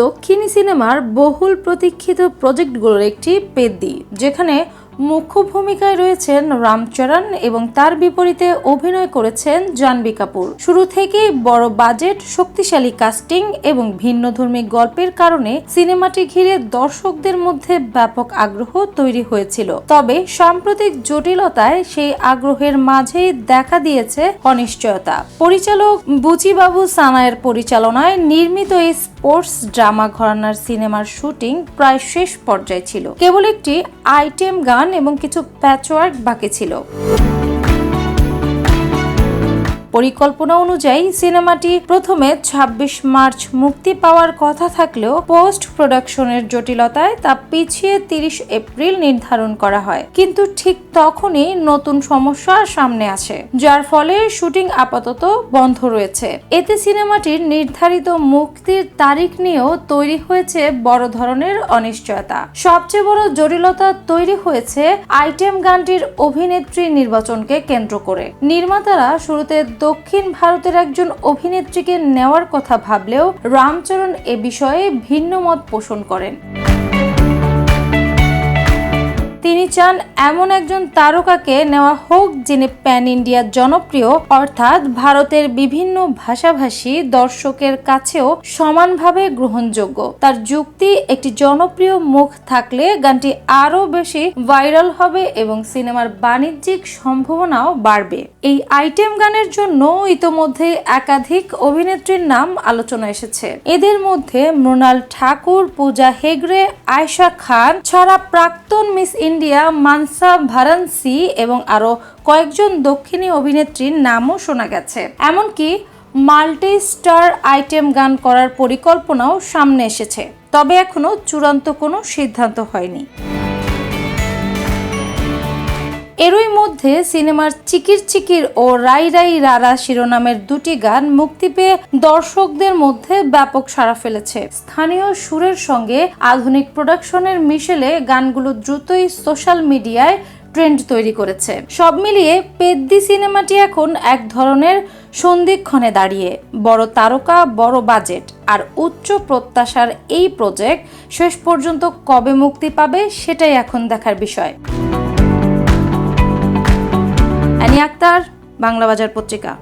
দক্ষিণী সিনেমার বহুল প্রতীক্ষিত প্রজেক্টগুলোর একটি পেদ্দি, যেখানে মুখ্য ভূমিকায় রয়েছেন রামচরণ এবং তার বিপরীতে অভিনয় করেছেন জাহ্নবী কাপুর। শুরু থেকেই বড় বাজেট, শক্তিশালী কাস্টিং এবং ভিন্নধর্মী গল্পের কারণে সিনেমাটি ঘিরে দর্শকদের মধ্যে ব্যাপক আগ্রহ তৈরি হয়েছিল। তবে সাম্প্রতিক জটিলতায় সেই আগ্রহের মাঝেই দেখা দিয়েছে অনিশ্চয়তা। পরিচালক বুচিবাবু সানায়ের পরিচালনায় নির্মিত এই স্পোর্টস ড্রামা ঘরানার সিনেমার শুটিং প্রায় শেষ পর্যায়ে ছিল। কেবল একটি আইটেম গান এবং কিছু প্যাচওয়ার্ক বাকি ছিল। পরিকল্পনা অনুযায়ী সিনেমাটি প্রথমে ২৬ মার্চ মুক্তি পাওয়ার কথা থাকলেও পোস্ট প্রোডাকশনের জটিলতায় তা পিছিয়ে ৩০ এপ্রিল নির্ধারণ করা হয়। কিন্তু ঠিক তখনই নতুন সমস্যা সামনে আসে, যার ফলে শুটিং আপাতত বন্ধ রয়েছে। এতে সিনেমাটির নির্ধারিত মুক্তির তারিখ নিয়েও তৈরি হয়েছে বড় ধরনের অনিশ্চয়তা। সবচেয়ে বড় জটিলতা তৈরি হয়েছে আইটেম গানটির অভিনেত্রী নির্বাচনকে কেন্দ্র করে। নির্মাতারা শুরুতে দক্ষিণ ভারতের একজন অভিনেত্রীকে নেওয়ার কথা ভাবলেও রামচরণ এ বিষয়ে ভিন্ন মত পোষণ করেন। তিনি চান এমন একজন তারকাকে নেওয়া হোক যিনি প্যান ইন্ডিয়া জনপ্রিয়, অর্থাৎ ভারতের বিভিন্ন ভাষাভাষী দর্শকের কাছেও সমানভাবে গ্রহণযোগ্য। তার যুক্তি, একটি জনপ্রিয় মুখ থাকলে গানটি আরো বেশি ভাইরাল হবে এবং সিনেমার বাণিজ্যিক সম্ভাবনাও বাড়বে। এই আইটেম গানের জন্য ইতোমধ্যে একাধিক অভিনেত্রীর নাম আলোচনা এসেছে। এদের মধ্যে মৃণাল ঠাকুর, পূজা হেগড়ে, আয়েশা খান ছাড়া প্রাক্তন মিস ইন্ডিয়া মানসা ভারানসি এবং আরো কয়েকজন দক্ষিণী অভিনেত্রীর নামও শোনা গেছে। এমনকি মাল্টি স্টার আইটেম গান করার পরিকল্পনাও সামনে এসেছে, তবে এখনো চূড়ান্ত কোনো সিদ্ধান্ত হয়নি। এরই মধ্যে সিনেমার চিকির চিকির ও রাই রাই রারা শিরোনামের দুটি গান মুক্তি পেয়ে দর্শকদের মধ্যে ব্যাপক সাড়া ফেলেছে। স্থানীয় সুরের সঙ্গে আধুনিক প্রোডাকশনের মিশেলে গানগুলো দ্রুতই সোশ্যাল মিডিয়ায় ট্রেন্ড তৈরি করেছে। সব মিলিয়ে পেদ্দি সিনেমাটি এখন এক ধরনের সন্ধিক্ষণে দাঁড়িয়ে। বড় তারকা, বড় বাজেট আর উচ্চ প্রত্যাশার এই প্রজেক্ট শেষ পর্যন্ত কবে মুক্তি পাবে সেটাই এখন দেখার বিষয়। আক্তার, বাংলা বাজার পত্রিকা।